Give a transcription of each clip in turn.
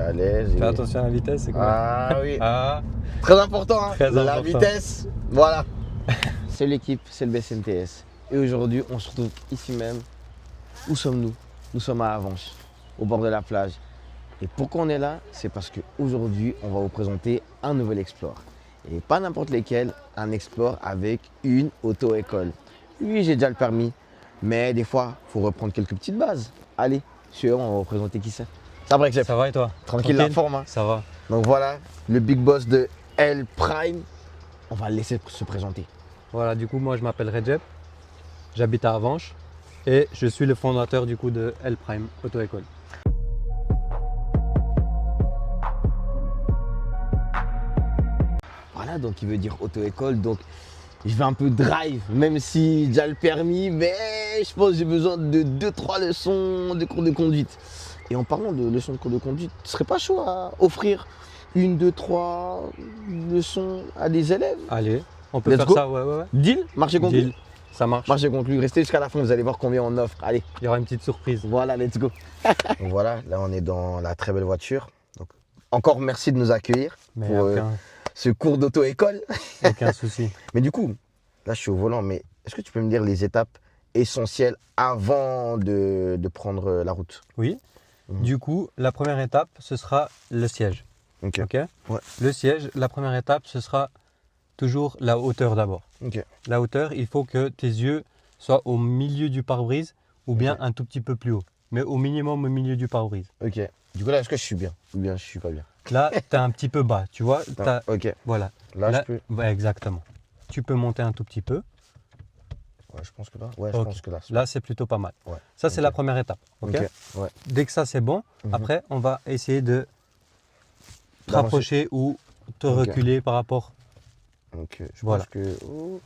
à l'aise. Fais attention à la vitesse, c'est quoi? Ah oui. Ah, Très important, hein. Très La important. vitesse. Voilà. C'est l'équipe, c'est le BCNTS. Et aujourd'hui, on se retrouve ici même. Où sommes-nous? Nous sommes à Avenches, au bord de la plage. Et pourquoi on est là? C'est parce qu'aujourd'hui, on va vous présenter un nouvel Explore. Et pas n'importe lequel, un Explore avec une auto-école. Oui, j'ai déjà le permis, mais des fois, il faut reprendre quelques petites bases. Allez, on va vous présenter qui c'est. Ça va, Recep? ça va et toi? Tranquille la forme, hein. Ça va. Donc voilà, le big boss de L Prime. On va le laisser se présenter. Voilà, du coup, moi je m'appelle Recep, j'habite à Avenches et je suis le fondateur du coup de L Prime Auto École. Voilà, donc il veut dire auto-école. Donc je vais un peu drive, même si j'ai déjà le permis, mais je pense que j'ai besoin de 2-3 leçons de cours de conduite. Et en parlant de leçons de cours de conduite, tu serais pas chaud à offrir 1, 2, 3 leçons à des élèves? Allez, on peut Let's faire go. ça, ouais. Deal? Marché conclu? Deal, ça marche. Marché conclu. Restez jusqu'à la fin, vous allez voir combien on offre. Allez. Il y aura une petite surprise. Voilà, let's go. Donc voilà, là on est dans la très belle voiture. Donc, encore merci de nous accueillir Mais pour ce cours d'auto-école. aucun souci. Mais du coup, là je suis au volant, mais est-ce que tu peux me dire les étapes essentielles avant de prendre la route? Oui. Mhm. Du coup, la première étape, ce sera le siège. Ok. Ok. Ouais. Le siège, la première étape, ce sera toujours la hauteur d'abord. Ok. La hauteur, il faut que tes yeux soient au milieu du pare-brise ou bien Ok. un tout petit peu plus haut. Mais au minimum au milieu du pare-brise. Ok. Du coup là, est-ce que je suis bien? Ou bien je suis pas bien? Là, tu es un petit peu bas, tu vois. Ah, ok. Voilà. Là, je peux. Ouais, exactement. Tu peux monter un tout petit peu. Ouais, je pense que là. Ouais, je Ok. pense que là. Là, c'est plutôt pas mal. Ouais. Ça, c'est Ok. la première étape. Ok. Ok. Ouais. Dès que ça, c'est bon, Mhm. après, on va essayer de te D'avancer. rapprocher ou te Ok. reculer par rapport. Ok. Je Voilà. pense que. Oh,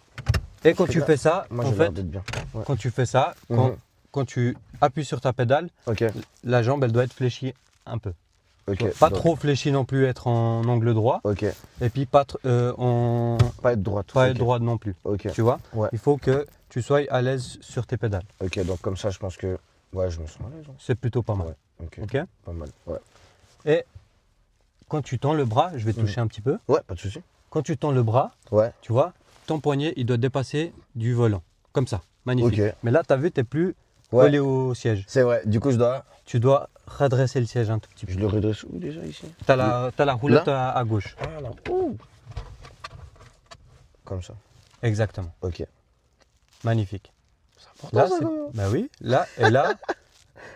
Et quand que tu là, fais ça, moi, en j'ai l'air fait, d'être bien. Ouais. quand tu fais ça, Mhm. quand tu appuies sur ta pédale, Ok. la jambe, elle doit être fléchie un peu. Ok. Pas Donc, trop fléchie non plus, être en angle droit. Ok. Et puis pas Pas être droite. être Ok. droite non plus. Ok. Tu vois. Ouais. Il faut que tu sois à l'aise sur tes pédales. Ok. Donc comme ça, je pense que. Ouais, je me sens à l'aise. Hein. C'est plutôt pas mal. Ouais. Ok. Ok. Pas mal. Ouais. Et quand tu tends le bras, je vais toucher un petit peu. Ouais, pas de souci. Quand tu tends le bras, Ouais. tu vois, ton poignet, il doit dépasser du volant. Comme ça. Magnifique. Ok. Mais là, tu as vu, tu n'es plus Ouais. collé au siège. C'est vrai. Du coup, je dois. Tu dois redresser le siège un tout petit peu. Je le redresse où déjà ici? Tu as la roulotte à gauche. Ah là. Ouh. Comme ça. Exactement. Ok. Magnifique. C'est important Là, ça c'est... quand même. Bah oui, là et là,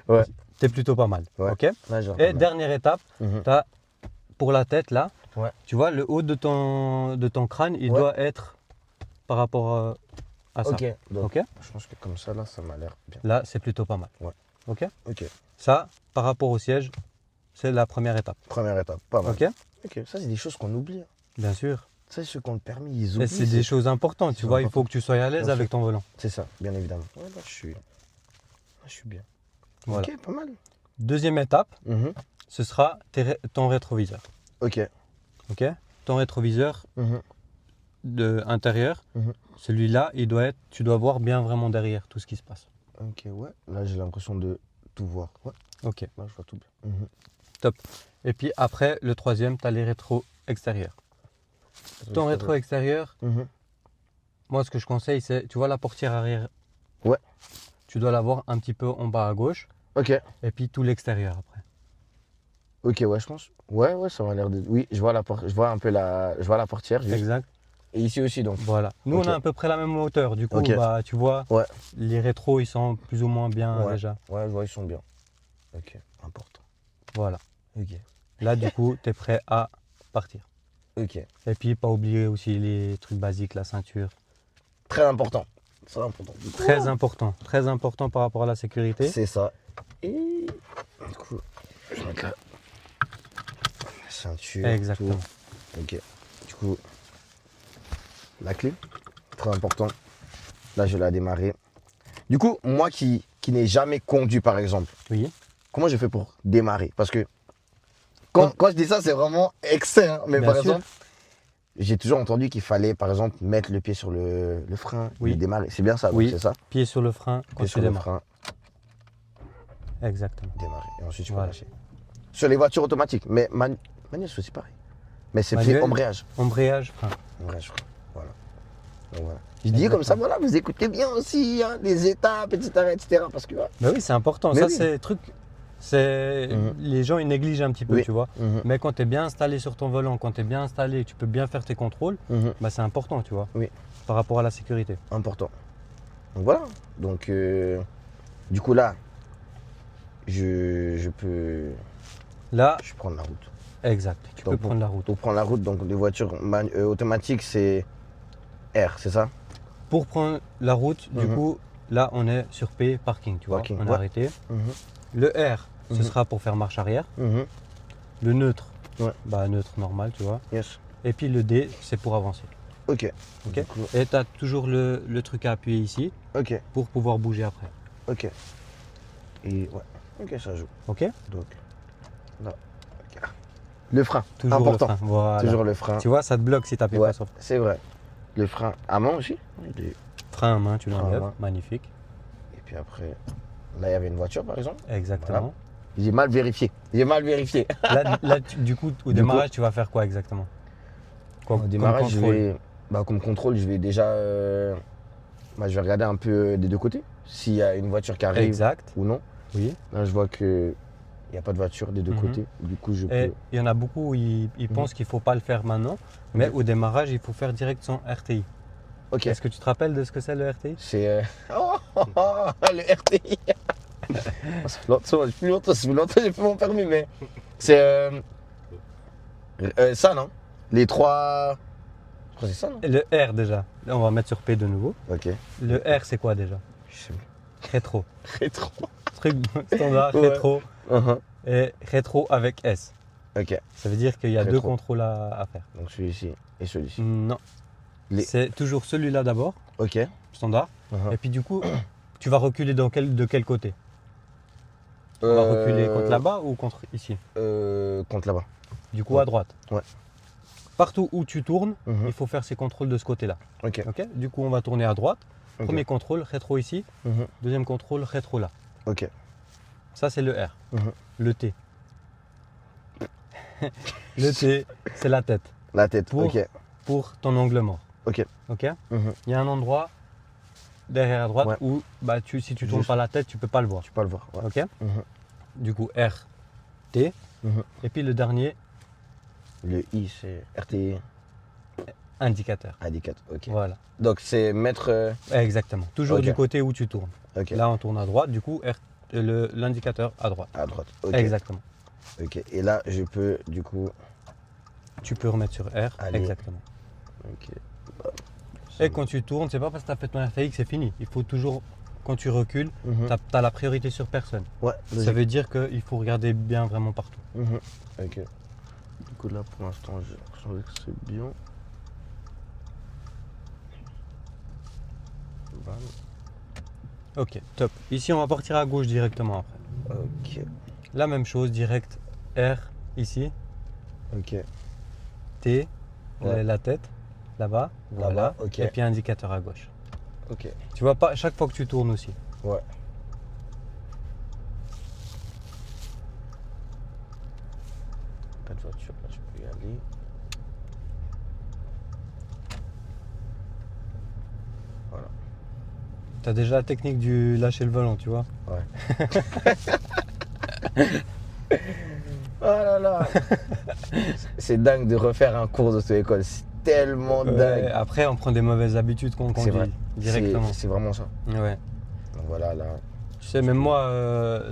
Ouais. tu es plutôt pas mal. Ouais. Ok. Là, j'ai un Et peu mal. dernière étape, Mhm. tu as pour la tête là, Ouais. tu vois, le haut de ton crâne, il Ouais. doit être par rapport à ça. Ok. Donc, Ok. je pense que comme ça, là, ça m'a l'air bien. Là, c'est plutôt pas mal. Ouais. Ok. Ok. Ça, par rapport au siège, c'est la première étape. Première étape. Pas mal. Ok. Ok. Ça, c'est des choses qu'on oublie. Hein. Bien sûr. Ça, ceux qui ont le permis, ils Et oublient. c'est des choses importantes, tu c'est vois. Il important. faut que tu sois à l'aise Bien avec sûr. ton volant. C'est ça, bien évidemment. Ouais, là, je suis bien. Voilà. Ok, pas mal. Deuxième étape, Mhm. ce sera ton rétroviseur. Ok. Ok. Ton rétroviseur Mhm. intérieur, Mhm. celui-là, tu dois voir bien vraiment derrière tout ce qui se passe. Ok, ouais. Là, j'ai l'impression de tout voir. Ouais. Ok. Là, je vois tout bien. Mhm. Top. Et puis après, le troisième, tu as les rétros extérieurs. Ton rétro extérieur, Mhm. moi ce que je conseille, c'est, tu vois la portière arrière. Ouais. Tu dois l'avoir un petit peu en bas à gauche. Ok. Et puis tout l'extérieur après. Ok, ouais, je pense. Ouais, ouais, ça m'a l'air de. Oui, je vois je vois un peu je vois la portière. Juste. Exact. Et ici aussi, donc. Voilà. Nous, Ok. on a à peu près la même hauteur. Du coup, Ok. bah, tu vois, Ouais. les rétros, ils sont plus ou moins bien Ouais. déjà. Ouais, je vois, ils sont bien. Ok, important. Voilà. Ok. Là, du coup, tu es prêt à partir. Ok. Et puis, pas oublier aussi les trucs basiques, la ceinture. Très important. C'est important. Très important par rapport à la sécurité. C'est ça. Et du coup, je vais mettre la ceinture. Exactement. tout. Ok. Du coup, la clé, très important. Là, je vais la démarrer. Du coup, moi qui n'ai jamais conduit, par exemple, Oui. comment je fais pour démarrer? Parce que quand je dis ça, c'est vraiment excès. Hein. Mais Bien par sûr. exemple, j'ai toujours entendu qu'il fallait, par exemple, mettre le pied sur le frein Oui. et démarrer. C'est bien ça, donc Oui. c'est ça? Pied sur le frein quand Pied tu sur le démarres. frein, Exactement. démarrer. Et ensuite, tu peux Voilà. lâcher. Sur les voitures automatiques. Mais manuel, c'est aussi pareil. Mais c'est fait Manuel. embrayage. Embrayage, frein. Embrayage, frère. Voilà. Donc, voilà. Je dis comme ça, voilà, vous écoutez bien aussi hein, les étapes, etc. Parce que, ouais. Bah oui, c'est important. Mais Ça, oui. c'est le truc. C'est les gens ils négligent un petit peu, Oui. tu vois. Mhm. Mais quand tu es bien installé sur ton volant, quand tu es bien installé, tu peux bien faire tes contrôles, Mhm. bah, c'est important, tu vois. Oui. Par rapport à la sécurité. Important. Donc voilà. Donc, du coup, là, je peux Là, prendre la route. exact. Tu Donc, peux prendre la route. Pour prendre la route, donc les voitures automatiques, c'est R, c'est ça? Pour prendre la route, du Mhm. coup, là, on est sur P, parking, tu vois. Parking, On est ouais. arrêté. Mhm. Le R, ce Mhm. sera pour faire marche arrière. Mhm. Le neutre, Ouais. bah neutre normal, tu vois. Yes. Et puis le D, c'est pour avancer. Ok. Ok. Du coup, Et tu as toujours le truc à appuyer ici ok. pour pouvoir bouger après. Ok. Et ouais. Ok, ça joue. Ok. Donc, là. Ok. Le frein. Toujours Important. le frein. Voilà. Toujours le frein. Tu vois, ça te bloque si tu n'appuies Ouais, pas sur c'est vrai. Le frein à main aussi. Et frein à main, tu Frein à l'enlèves. main. Magnifique. puis après, là, il y avait une voiture, par exemple. Exactement. J'ai mal vérifié. J'ai mal vérifié. Là, du coup, au Du démarrage, tu vas faire quoi exactement? Quoi, Au comme démarrage, je contrôle vais, comme contrôle, je vais déjà, je vais regarder un peu des deux côtés, s'il y a une voiture qui arrive Exact. ou non. Oui. Là, je vois que il n'y a pas de voiture des deux Mhm. côtés. Du coup, je Et peux. il y en a beaucoup, ils pensent qu'il ne faut pas le faire maintenant, mais Ok. au démarrage, il faut faire direct son RTI. Ok. Est-ce que tu te rappelles de ce que c'est le RTI? C'est le RTI. Ça fait longtemps, j'ai fait mon permis, mais c'est ça, non? Les trois. Je crois que c'est ça, non? Et le R déjà. Là, on va mettre sur P de nouveau. Ok. Le R, c'est quoi déjà? Je sais plus. Rétro. Rétro. Truc standard, Ouais. rétro. Uh-huh. Et rétro avec S. Ok. Ça veut dire qu'il y a deux Rétro. contrôles à faire. Donc celui-ci et celui-ci. Non. Les- C'est toujours celui-là d'abord, Ok. standard. Uh-huh. Et puis du coup, tu vas reculer de quel côté? On va reculer contre là-bas ou contre ici? Contre là-bas. Du coup, Ouais. à droite. Ouais. Partout où tu tournes, Mhm. il faut faire ces contrôles de ce côté-là. Ok. Ok. Du coup, on va tourner à droite. Ok. Premier contrôle, rétro ici. Mhm. Deuxième contrôle, rétro là. Ok. Ça, c'est le R. Mhm. Le T. Le T, c'est la tête La tête. Pour- Ok. pour ton angle mort. Ok. Ok. Mhm. Il y a un endroit derrière à droite Ouais. où bah, si tu tournes Juste. pas la tête, tu peux pas le voir. Tu peux le voir. Ouais. Ok. Mhm. Du coup, R, T. Mhm. Et puis le dernier, Le I, c'est RTI indicateur. indicateur. Ok. Voilà. Donc c'est mettre. Exactement. Toujours Ok. du côté où tu tournes. Ok. Là, on tourne à droite. Du coup, l'indicateur à droite. À droite. Ok. Exactement. Ok. Et là, je peux du coup. Tu peux remettre sur R. Allez. Exactement. Ok. Et quand tu tournes, c'est pas parce que tu as fait ton RTX que c'est fini. Il faut toujours, quand tu recules, Mhm. tu as la priorité sur personne. Ouais. Ça logique. veut dire qu'il faut regarder bien vraiment partout. Mhm. Ok. Du coup là, pour l'instant, j'ai l'impression que c'est bien. Voilà. Ok, top. Ici, on va partir à gauche directement après. Ok. La même chose, direct R ici, Ok. T, Ouais. la tête, là-bas, Là-bas, voilà. ok. Et puis indicateur à gauche. Ok. Tu vois pas chaque fois que tu tournes aussi. Ouais. Pas de voiture, là je peux y aller. Voilà. Tu as déjà la technique du lâcher le volant, tu vois. Ouais. Oh là là. C'est dingue de refaire un cours d'auto-école. C'est tellement dingue. Après, on prend des mauvaises habitudes qu'on C'est vrai. conduit directement. C'est vraiment ça. Ouais. Donc voilà là. Tu sais, même moi,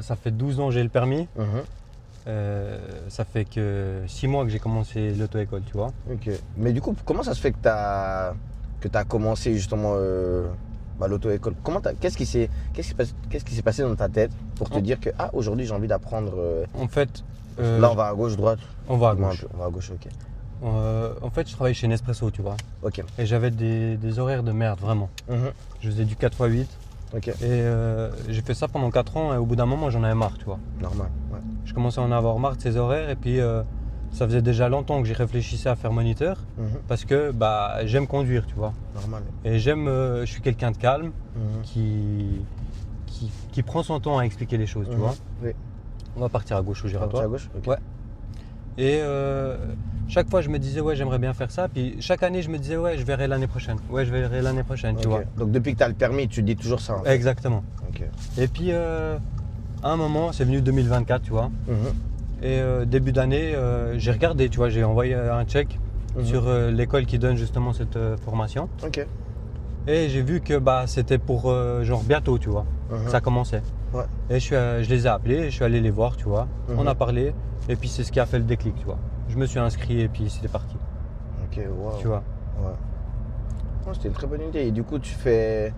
ça fait 12 ans que j'ai le permis. Mhm. Ça fait que 6 mois que j'ai commencé l'auto-école, tu vois. Ok. Mais du coup, comment ça se fait que tu as commencé justement l'auto-école? Qu'est-ce qui s'est passé dans ta tête pour te Oh. dire que aujourd'hui j'ai envie d'apprendre En fait, là on va à gauche, droite? on va à Dis-moi un gauche. peu. On va à gauche, ok. En fait, je travaillais chez Nespresso, tu vois. Ok. Et j'avais des horaires de merde, vraiment. Mhm. Je faisais du 4x8. Ok. Et j'ai fait ça pendant 4 ans et au bout d'un moment, j'en avais marre, tu vois. Normal. Ouais. Je commençais à en avoir marre de ces horaires et puis ça faisait déjà longtemps que j'y réfléchissais à faire moniteur Mhm. parce que bah, j'aime conduire, tu vois. Normal. Et je suis quelqu'un de calme Mhm. qui prend son temps à expliquer les choses, tu Mhm. vois. Oui. On va partir à gauche au On va giratoire. partir à gauche. Ok. Ouais. Et chaque fois, je me disais, ouais, j'aimerais bien faire ça. Puis chaque année, je me disais, ouais, je verrai l'année prochaine. Ouais, je verrai l'année prochaine, tu Ok. vois. Donc depuis que tu as le permis, tu te dis toujours ça. En fait. Exactement. Ok. Et puis, à un moment, c'est venu 2024, tu vois. Mhm. Et début d'année, j'ai regardé, tu vois, j'ai envoyé un check sur l'école qui donne justement cette formation. Ok. Et j'ai vu que bah, c'était pour genre bientôt, tu vois. Mhm. Ça commençait. Ouais. Et je les ai appelés, je suis allé les voir, tu vois. Mhm. On a parlé. Et puis c'est ce qui a fait le déclic, tu vois. Je me suis inscrit et puis c'était parti, Ok, wow. tu vois. Ouais. Oh, c'était une très bonne idée. Et du coup, tu fais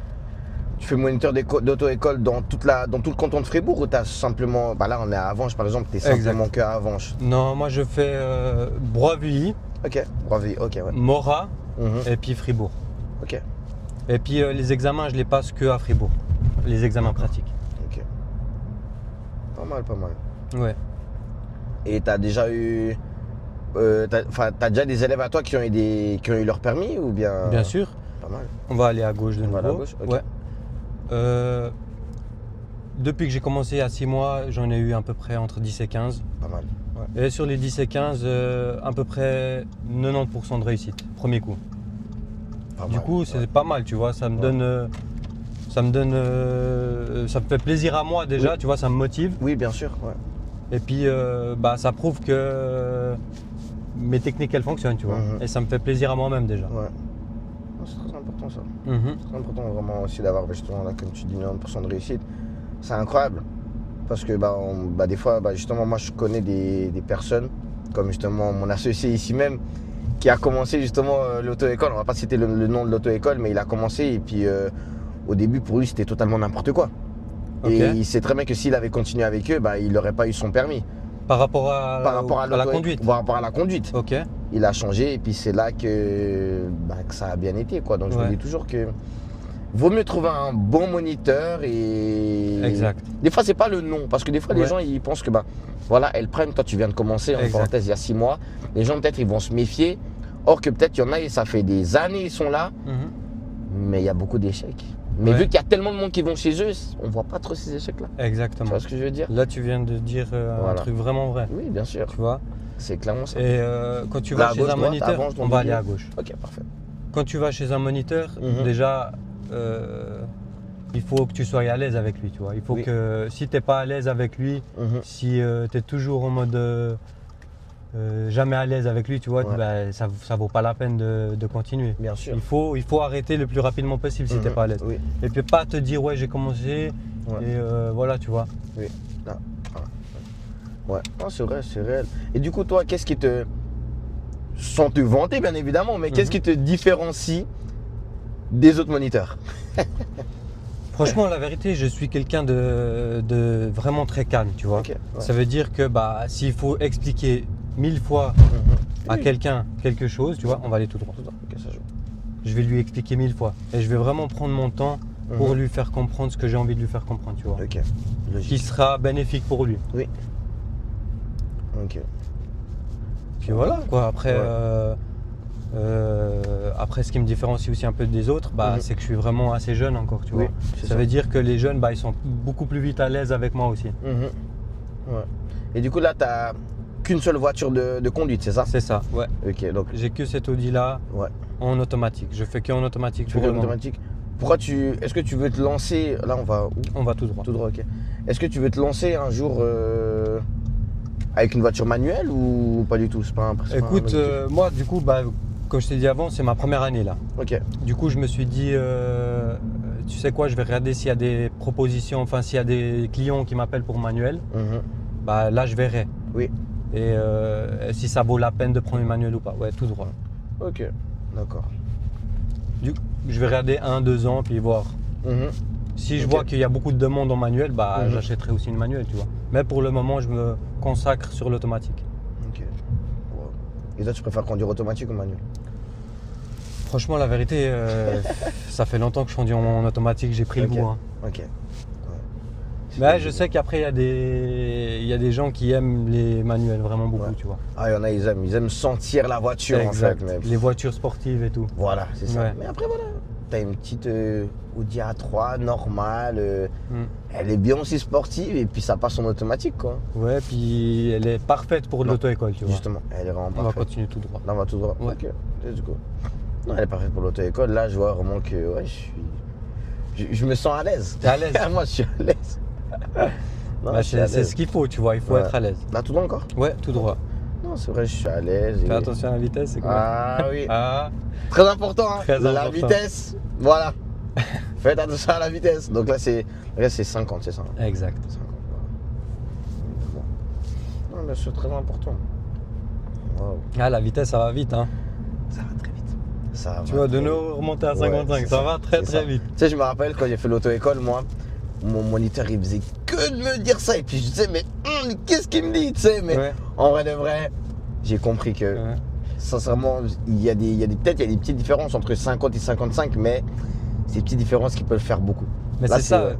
moniteur d'auto-école dans tout le canton de Fribourg ou tu as simplement. Bah là, on est à Avenches par exemple, tu es simplement que à Avenches. Non, moi je fais Broivully, Ok, bravo. Ok, ouais. Morat Mhm. et puis Fribourg. Ok, Et puis les examens, je les passe que à Fribourg. Les examens pratiques. ok. Pas mal, pas mal. Ouais. Et tu as déjà eu. T'as déjà des élèves à toi qui ont eu leur permis ou bien. Bien sûr. Pas mal. On va aller à gauche de On va nouveau. aller à gauche, ok. Ouais. Depuis que j'ai commencé à 6 mois, j'en ai eu à peu près entre 10 et 15. Pas mal. Et sur les 10 et 15, à peu près 90% de réussite, premier coup. Pas Du mal, coup, ouais. c'est pas mal, tu vois, ça me Ouais. donne, ça me fait plaisir à moi déjà, Oui. tu vois, ça me motive. Oui, bien sûr. Ouais. Et puis, bah, ça prouve que mes techniques, elles fonctionnent, tu vois. Mhm. Et ça me fait plaisir à moi-même déjà. Ouais. Non, c'est très important ça. Mhm. C'est important vraiment aussi d'avoir justement là, comme tu dis, 90% de réussite. C'est incroyable. Parce que des fois, justement, moi je connais des personnes, comme justement mon associé ici même, qui a commencé justement l'auto-école. On va pas citer le nom de l'auto-école, mais il a commencé et puis au début pour lui c'était totalement n'importe quoi. Ok. Et il sait très bien que s'il avait continué avec eux, il n'aurait pas eu son permis. Par rapport à, Par rapport à, la l'auto- conduite. Par rapport à la conduite. Ok. Il a changé et puis c'est là que ça a bien été, quoi. Donc je me Ouais. dis toujours que vaut mieux trouver un bon moniteur et. Exact. Des fois c'est pas le nom parce que des fois les Ouais. gens ils pensent que voilà, elle prenne, toi tu viens de commencer en Exact. parenthèse il y a 6 mois. Les gens peut-être ils vont se méfier. Or que peut-être il y en a et ça fait des années ils sont là, Mhm. mais il y a beaucoup d'échecs. Mais Ouais. vu qu'il y a tellement de monde qui vont chez eux, on voit pas trop ces échecs là. Tu Exactement. vois ce que je veux dire? Là, tu viens de dire un Voilà. truc vraiment vrai, Oui, bien sûr. tu vois. C'est clairement ça. Et quand tu Là, vas à chez gauche, un droite, moniteur, avance, on dans va le aller milieu. à gauche. Ok, parfait. Quand tu vas chez un moniteur, Mhm. déjà, il faut que tu sois à l'aise avec lui, tu vois. Il faut Oui. que si tu n'es pas à l'aise avec lui, Mhm. si tu es toujours en mode jamais à l'aise avec lui, tu vois, Ouais. ça ne vaut pas la peine de continuer. Bien sûr. Il faut arrêter le plus rapidement possible si tu n'es Mhm. pas à l'aise. Oui. Et puis pas te dire, ouais, j'ai commencé, Ouais. et voilà, tu vois. Ouais, non, c'est vrai, c'est réel. Et du coup, toi, qu'est-ce qui te. Sans te vanter, bien évidemment, mais qu'est-ce qui te différencie des autres moniteurs? Franchement, la vérité, je suis quelqu'un de vraiment très calme, tu vois. Ok, ouais. Ça veut dire que s'il faut expliquer 1000 fois Mhm. à Oui. quelqu'un quelque chose, tu vois, on va aller tout droit. Tout ça, ok, ça joue. Je vais lui expliquer 1000 fois. Et je vais vraiment prendre mon temps pour Mhm. lui faire comprendre ce que j'ai envie de lui faire comprendre, tu vois. Ok, logique. Qui sera bénéfique pour lui. Ok. Puis voilà, quoi. Après, Ouais. après, ce qui me différencie aussi un peu des autres, Mhm. c'est que je suis vraiment assez jeune encore, tu Oui, vois. c'est Ça veut dire que les jeunes, ils sont beaucoup plus vite à l'aise avec moi aussi. Mhm. Ouais. Et du coup, là, tu n'as qu'une seule voiture de conduite, c'est ça? C'est ça, ouais. Ok, donc J'ai que cette Audi-là Ouais. en automatique. Je fais que en automatique. tu pour fais le que moment. automatique. Est-ce que tu veux te lancer. Là, on va où? On va tout droit. Tout droit, ok. Est-ce que tu veux te lancer un jour avec une voiture manuelle ou pas du tout? C'est pas un Écoute, objectif. moi, du coup, comme je t'ai dit avant, c'est ma première année là. Ok. Du coup, je me suis dit, tu sais quoi, je vais regarder s'il y a des propositions, enfin, s'il y a des clients qui m'appellent pour manuel. Mhm. Là, je verrai. Oui. Et si ça vaut la peine de prendre une manuel ou pas. Ouais, tout droit. Ok, d'accord. Je vais regarder 1-2 ans, puis voir. Mhm. Si je Ok. vois qu'il y a beaucoup de demandes en manuel, Mhm. j'achèterai aussi une manuelle, tu vois. Mais pour le moment, je me consacre sur l'automatique. Ok. Wow. Et toi, tu préfères conduire automatique ou manuel? Franchement, la vérité, ça fait longtemps que je conduis en automatique, j'ai pris Ok. le goût. Hein. Ok. Ouais. Mais je sais qu'après, il y a des gens qui aiment les manuels vraiment beaucoup, Ouais. tu vois. Ah, il y en a, ils aiment sentir la voiture Exact. en fait. Mais... Les voitures sportives et tout. Voilà, c'est ça. Ouais. Mais après, voilà. tu as une petite Audi A3 normale. Mm. Elle est bien aussi sportive et puis ça passe en automatique, quoi. Ouais, puis elle est parfaite pour Non. l'auto-école, tu vois. Justement, elle est vraiment On va parfaite. continuer tout droit. Là, on va tout droit. Ouais. Ok, let's go. Non, elle est parfaite pour l'auto-école. Là, je vois vraiment que ouais, je me sens à l'aise. T'es à l'aise. Moi, je suis à l'aise. Non, Bah, je suis à c'est l'aise. ce qu'il faut, tu vois, il faut Ouais. être à l'aise. Là, tout droit encore? Ouais, tout droit. Non, c'est vrai, je suis à l'aise. Fais attention à la vitesse, c'est quoi? Ah oui. Ah, Très important, hein. Très La important. vitesse, voilà. Faites attention à la vitesse. Donc là, c'est 50, c'est ça. exact. 50, voilà. Non, mais c'est très important. Wow. Ah, la vitesse, ça va vite, hein. Ça va très vite. Ça va Tu vois, de très nous remonter à Ouais, 55, c'est ça ça, va très c'est très ça. vite. Tu sais, je me rappelle quand j'ai fait l'auto-école, moi, mon moniteur, il faisait que de me dire ça. Et puis je disais, mais qu'est-ce qu'il me dit, tu sais, mais Ouais. en vrai de vrai, j'ai compris que, Ouais. sincèrement, peut-être il y a des petites différences entre 50 et 55, mais c'est des petites différences qui peuvent faire beaucoup. Mais Là, c'est ça. ouais.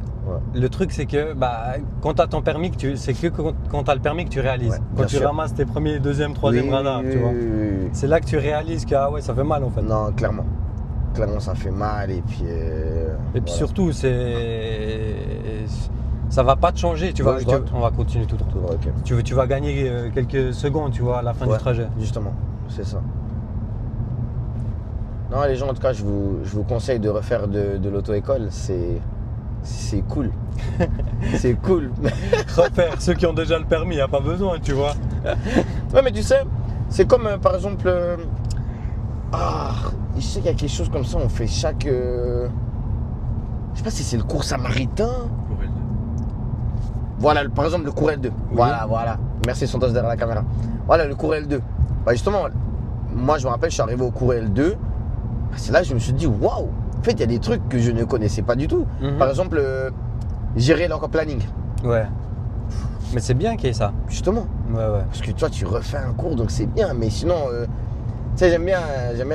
Le truc, c'est que bah, quand tu as ton permis, c'est que quand tu as le permis que tu réalises. Ouais, quand bien tu sûr. ramasses tes premiers, deuxième, troisième Oui, radars, oui, tu vois. oui, oui. C'est là que tu réalises que ah ouais, ça fait mal en fait. Non, clairement. Clairement, ça fait mal. Et puis, Et puis voilà. surtout, ça va pas te changer, tu vois. Gauche, droite. On va continuer tout droit. Tout droit, ok. Tu vas gagner quelques secondes, tu vois, à la fin Ouais. du trajet. Justement, c'est ça. Non, les gens, en tout cas, je vous conseille de refaire de l'auto-école. C'est cool. C'est cool. Refaire, ceux qui ont déjà le permis, il n'y a pas besoin, tu vois. Ouais, mais tu sais, c'est comme par exemple. Je sais qu'il y a quelque chose comme ça, on fait chaque. Je sais pas si c'est le cours samaritain. Voilà, par exemple, le cours L2. Voilà. Merci, Santos derrière la caméra. Voilà, le cours L2. Bah, justement, moi, je me rappelle, je suis arrivé au cours L2. C'est là que je me suis dit, waouh! En fait, il y a des trucs que je ne connaissais pas du tout. Mhm. Par exemple, gérer leur planning. Ouais. Mais c'est bien qu'il y ait ça. Justement. Ouais, ouais. Parce que toi, tu refais un cours, donc c'est bien. Mais sinon, tu sais, j'aime bien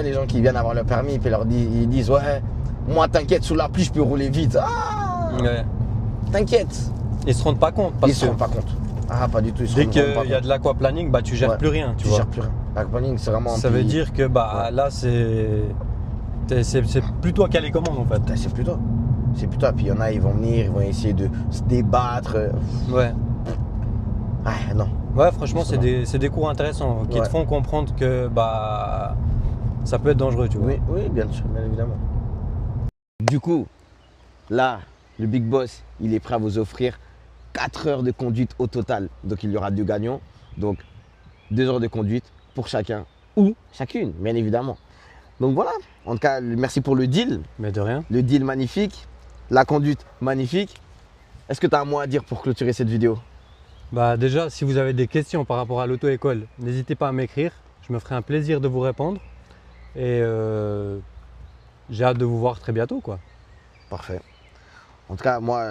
les gens qui viennent avoir le permis et puis ils disent, ouais, moi, t'inquiète, sous la pluie, je peux rouler vite. Ah! Ouais. T'inquiète. Ils se rendent pas compte parce Ils se que rendent pas compte. Ah, pas du tout. Ils se dès rendent vraiment pas qu'il y a compte. de l'aquaplaning, bah tu gères Ouais. plus rien, tu Tu vois. gères plus rien. L'aquaplaning, c'est vraiment un Ça veut pays- dire que bah Ouais. là c'est plus toi qui as les commandes en fait. Putain, c'est plus toi. C'est plus toi. Puis il y en a, ils vont venir, ils vont essayer de se débattre. Ouais. Ah, non. Ouais, franchement Justement. c'est des cours intéressants qui Ouais. te font comprendre que bah ça peut être dangereux, tu vois. Oui, bien sûr, bien évidemment. Du coup, là, le Big Boss, il est prêt à vous offrir 4 heures de conduite au total. Donc il y aura 2 gagnants. Donc 2 heures de conduite pour chacun ou chacune, bien évidemment. Donc voilà, en tout cas, merci pour le deal. Mais de rien. Le deal magnifique, la conduite magnifique. Est-ce que tu as un mot à dire pour clôturer cette vidéo? Bah déjà, si vous avez des questions par rapport à l'auto-école, n'hésitez pas à m'écrire. Je me ferai un plaisir de vous répondre. Et j'ai hâte de vous voir très bientôt, quoi. Parfait. En tout cas, moi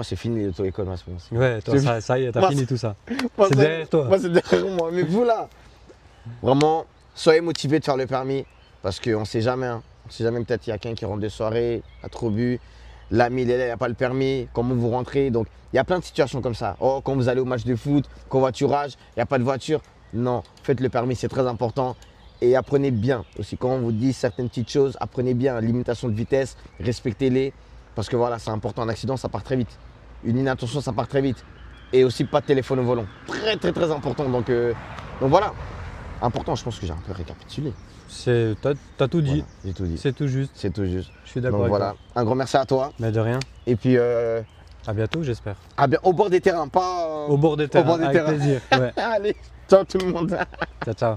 c'est fini l'auto-école. Moi, c'est bon. Ouais, toi, ça y est, t'as Moi, fini tout ça. Moi, C'est derrière toi. Moi, c'est derrière moi. Mais vous là, vraiment, soyez motivés de faire le permis parce qu'on ne sait jamais. Hein. On sait jamais, peut-être il y a quelqu'un qui rentre de soirée, a trop bu. L'ami, il est là, il n'a pas le permis. Comment vous rentrez? Donc, il y a plein de situations comme ça. Oh, quand vous allez au match de foot, covoiturage, il n'y a pas de voiture. Non, faites le permis, c'est très important. Et apprenez bien aussi. Quand on vous dit certaines petites choses, apprenez bien. Limitation de vitesse, respectez-les. Parce que voilà, c'est important. Un accident, ça part très vite. Une inattention, ça part très vite. Et aussi, pas de téléphone au volant. Très, très, très important. Donc voilà. Important, je pense que j'ai un peu récapitulé. T'as tout dit. Voilà, j'ai tout dit. C'est tout juste. C'est tout juste. Je suis d'accord Donc avec voilà. toi. Un grand merci à toi. Mais de rien. Et puis, À bientôt, j'espère. au bord des terrains, pas. Au bord des terrains. bord des avec terrains. plaisir. Ouais. Allez, ciao tout le monde. Ciao, ciao.